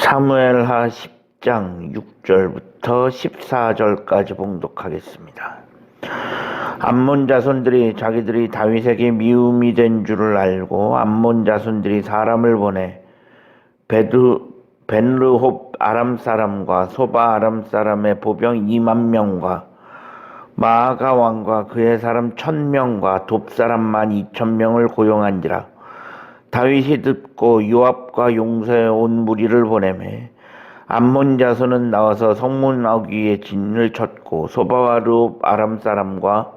사무엘하 10장 6절부터 14절까지 봉독하겠습니다. 암몬 자손들이 자기들이 다윗에게 미움이 된 줄을 알고 암몬 자손들이 사람을 보내 벤르홉 아람 사람과 소바 아람 사람의 보병 2만 명과 마아가 왕과 그의 사람 1,000명과 돕 사람만 2,000명을 고용한지라. 다윗이 듣고 요압과 용사의 온 무리를 보내매 암몬 자손은 나와서 성문 어귀에 진을 쳤고 소바와 르홉 아람 사람과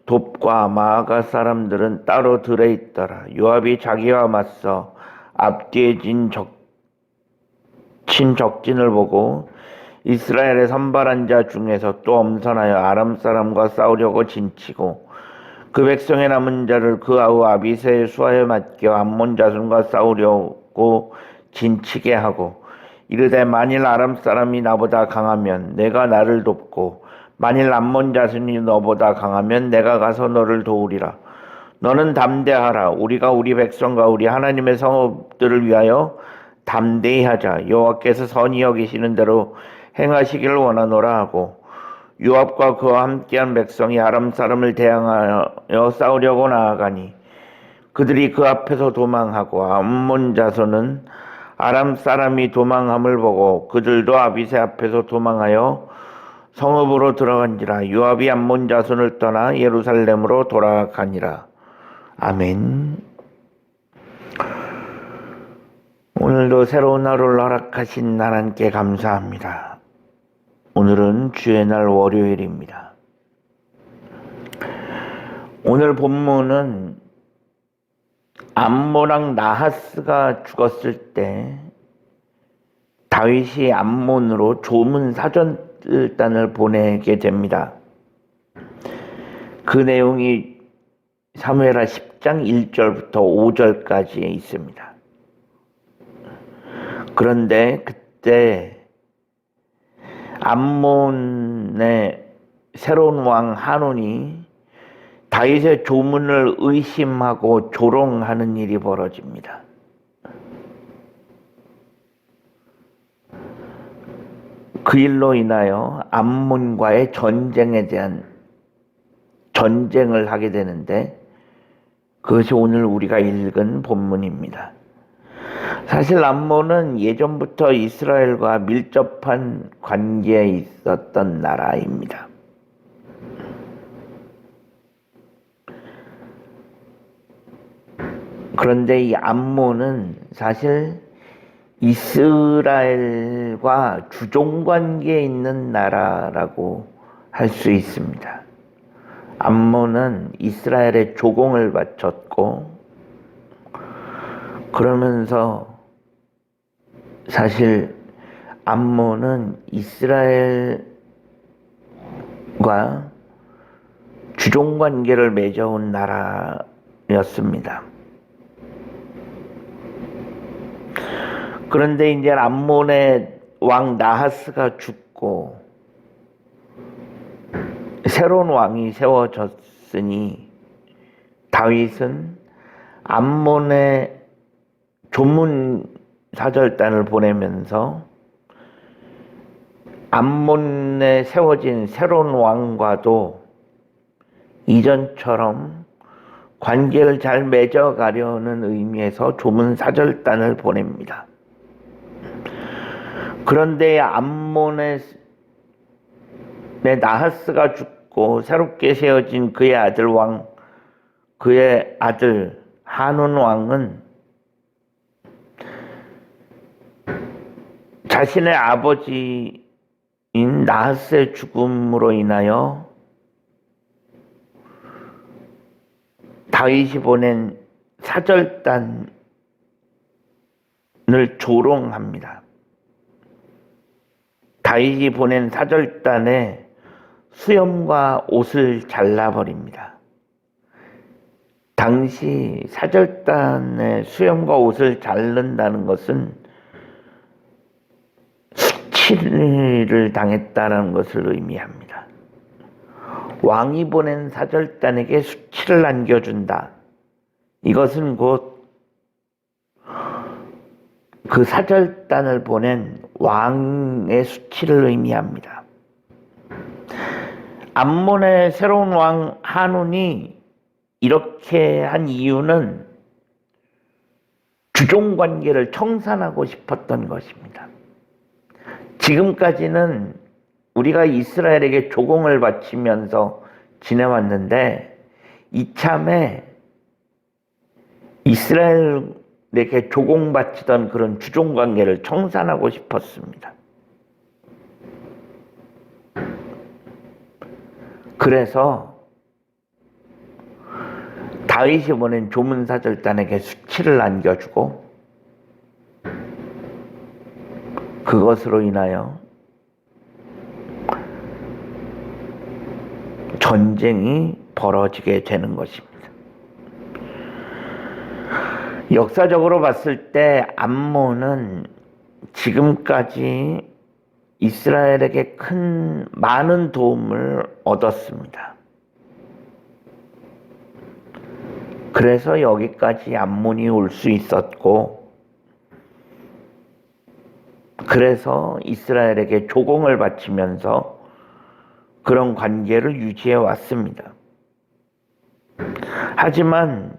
돕과 마아가 사람들은 따로 들에 있더라. 요압이 자기와 맞서 앞뒤에 친 적진을 보고 이스라엘의 선발한 자 중에서 또 엄선하여 아람 사람과 싸우려고 진치고 그 백성의 남은 자를 그 아우 아비새의 수하에 맡겨 암몬 자손과 싸우려고 진치게 하고 이르되 만일 아람 사람이 나보다 강하면 내가 나를 돕고 만일 암몬 자손이 너보다 강하면 내가 가서 너를 도우리라. 너는 담대하라. 우리가 우리 백성과 우리 하나님의 성읍들을 위하여 담대히 하자. 여호와께서 선히 여기시는 대로 행하시기를 원하노라 하고 요압과 그와 함께한 백성이 아람 사람을 대항하여 싸우려고 나아가니 그들이 그 앞에서 도망하고 암몬 자손은 아람 사람이 도망함을 보고 그들도 아비새 앞에서 도망하여 성읍으로 들어간지라. 요압이 암몬 자손을 떠나 예루살렘으로 돌아가니라. 아멘. 오늘도 새로운 하루를 허락하신 하나님께 감사합니다. 오늘은 주의 날 월요일입니다. 오늘 본문은 암몬 왕 나하스가 죽었을 때 다윗이 암몬으로 조문 사절단을 보내게 됩니다. 그 내용이 사무엘하 10장 1절부터 5절까지에 있습니다. 그런데 그때 암몬의 새로운 왕 한온이 다윗의 조문을 의심하고 조롱하는 일이 벌어집니다. 그 일로 인하여 암몬과의 전쟁에 대한 전쟁을 하게 되는데 그것이 오늘 우리가 읽은 본문입니다. 사실 암몬은 예전부터 이스라엘과 밀접한 관계에 있었던 나라입니다. 그런데 이 암몬은 사실 이스라엘과 주종관계에 있는 나라라고 할 수 있습니다. 암몬은 이스라엘의 조공을 바쳤고 그러면서 사실 암몬은 이스라엘과 주종관계를 맺어온 나라였습니다. 그런데 이제 암몬의 왕 나하스가 죽고 새로운 왕이 세워졌으니 다윗은 암몬의 조문 사절단을 보내면서 암몬에 세워진 새로운 왕과도 이전처럼 관계를 잘 맺어가려는 의미에서 조문 사절단을 보냅니다. 그런데 암몬의 나하스가 죽고 새롭게 세워진 그의 아들 한온 왕은 자신의 아버지인 나하스의 죽음으로 인하여 다윗이 보낸 사절단을 조롱합니다. 다윗이 보낸 사절단의 수염과 옷을 잘라버립니다. 당시 사절단의 수염과 옷을 자른다는 것은 수치를 당했다는 것을 의미합니다. 왕이 보낸 사절단에게 수치를 남겨준다. 이것은 곧 그 사절단을 보낸 왕의 수치를 의미합니다. 암몬의 새로운 왕 한운이 이렇게 한 이유는 주종 관계를 청산하고 싶었던 것입니다. 지금까지는 우리가 이스라엘에게 조공을 바치면서 지내왔는데 이참에 이스라엘에게 조공바치던 그런 주종 관계를 청산하고 싶었습니다. 그래서 다윗이 보낸 조문사절단에게 수치를 안겨주고 그것으로 인하여 전쟁이 벌어지게 되는 것입니다. 역사적으로 봤을 때 암몬은 지금까지 이스라엘에게 많은 도움을 얻었습니다. 그래서 여기까지 암몬이 올 수 있었고, 그래서 이스라엘에게 조공을 바치면서 그런 관계를 유지해 왔습니다. 하지만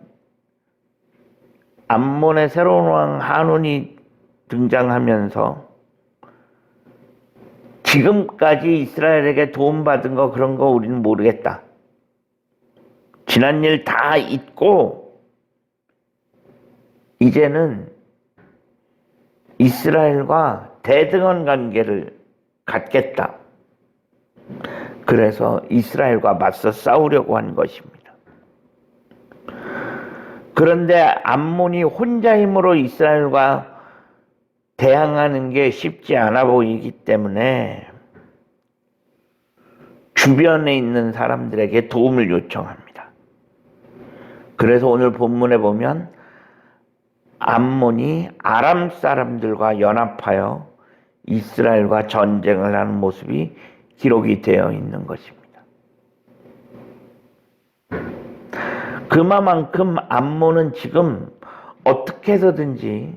암몬의 새로운 왕 한운이 등장하면서 지금까지 이스라엘에게 도움받은 거 그런 거 우리는 모르겠다. 지난 일 다 잊고 이제는 이스라엘과 대등한 관계를 갖겠다. 그래서 이스라엘과 맞서 싸우려고 한 것입니다. 그런데 암몬이 혼자 힘으로 이스라엘과 대항하는 게 쉽지 않아 보이기 때문에 주변에 있는 사람들에게 도움을 요청합니다. 그래서 오늘 본문에 보면 암몬이 아람 사람들과 연합하여 이스라엘과 전쟁을 하는 모습이 기록이 되어 있는 것입니다. 그만큼 암몬은 지금 어떻게 해서든지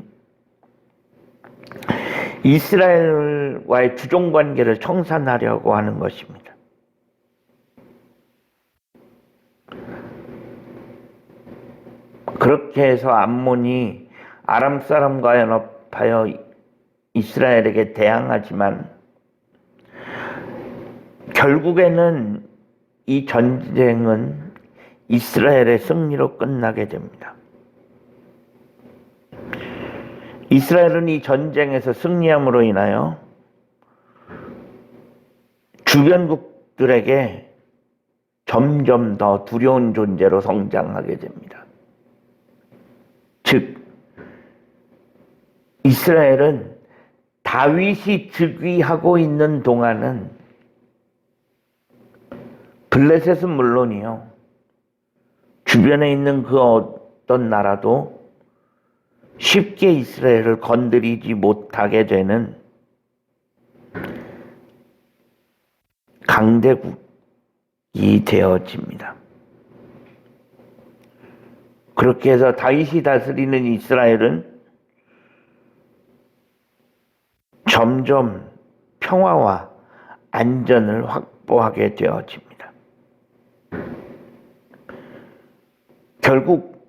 이스라엘과의 주종 관계를 청산하려고 하는 것입니다. 그렇게 해서 암몬이 아람 사람과 연합하여 이스라엘에게 대항하지만 결국에는 이 전쟁은 이스라엘의 승리로 끝나게 됩니다. 이스라엘은 이 전쟁에서 승리함으로 인하여 주변국들에게 점점 더 두려운 존재로 성장하게 됩니다. 즉, 이스라엘은 다윗이 즉위하고 있는 동안은 블레셋은 물론이요, 주변에 있는 그 어떤 나라도 쉽게 이스라엘을 건드리지 못하게 되는 강대국이 되어집니다. 그렇게 해서 다윗이 다스리는 이스라엘은 점점 평화와 안전을 확보하게 되어집니다. 결국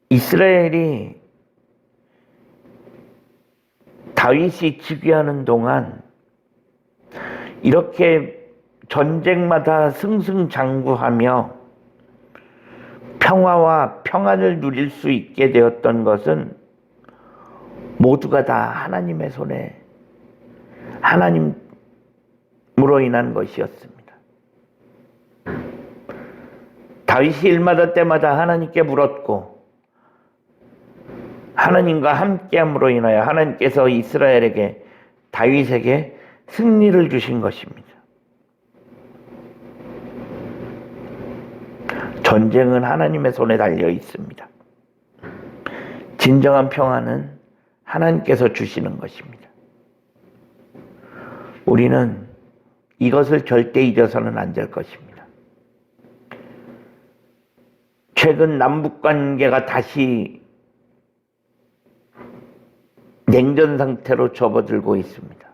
이스라엘이 다윗이 즉위하는 동안 이렇게 전쟁마다 승승장구하며 평화와 평안을 누릴 수 있게 되었던 것은 모두가 다 하나님의 손에, 하나님으로 인한 것이었습니다. 다윗이 일마다 때마다 하나님께 물었고 하나님과 함께함으로 인하여 하나님께서 이스라엘에게, 다윗에게 승리를 주신 것입니다. 전쟁은 하나님의 손에 달려 있습니다. 진정한 평화는 하나님께서 주시는 것입니다. 우리는 이것을 절대 잊어서는 안 될 것입니다. 최근 남북관계가 다시 냉전 상태로 접어들고 있습니다.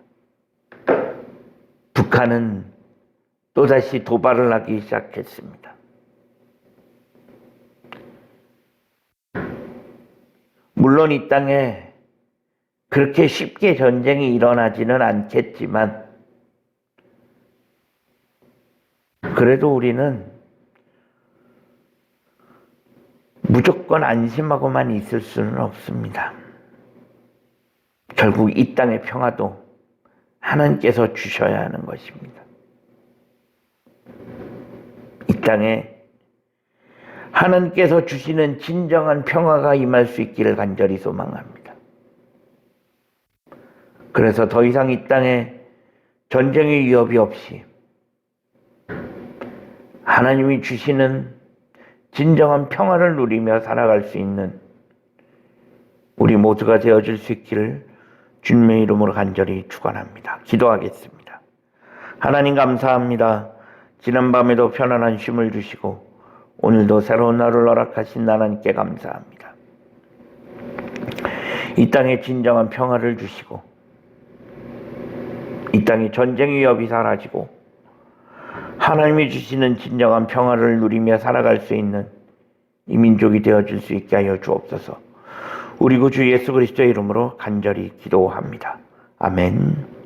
북한은 또다시 도발을 하기 시작했습니다. 물론 이 땅에 그렇게 쉽게 전쟁이 일어나지는 않겠지만 그래도 우리는 무조건 안심하고만 있을 수는 없습니다. 결국 이 땅의 평화도 하나님께서 주셔야 하는 것입니다. 이 땅에 하나님께서 주시는 진정한 평화가 임할 수 있기를 간절히 소망합니다. 그래서 더 이상 이 땅에 전쟁의 위협이 없이 하나님이 주시는 진정한 평화를 누리며 살아갈 수 있는 우리 모두가 되어줄 수 있기를 주님의 이름으로 간절히 축원합니다. 기도하겠습니다. 하나님 감사합니다. 지난밤에도 편안한 쉼을 주시고 오늘도 새로운 날을 허락하신 하나님께 감사합니다. 이 땅에 진정한 평화를 주시고 이 땅에 전쟁 위협이 사라지고 하나님이 주시는 진정한 평화를 누리며 살아갈 수 있는 이 민족이 되어줄 수 있게 하여 주옵소서. 우리 구주 예수 그리스도의 이름으로 간절히 기도합니다. 아멘.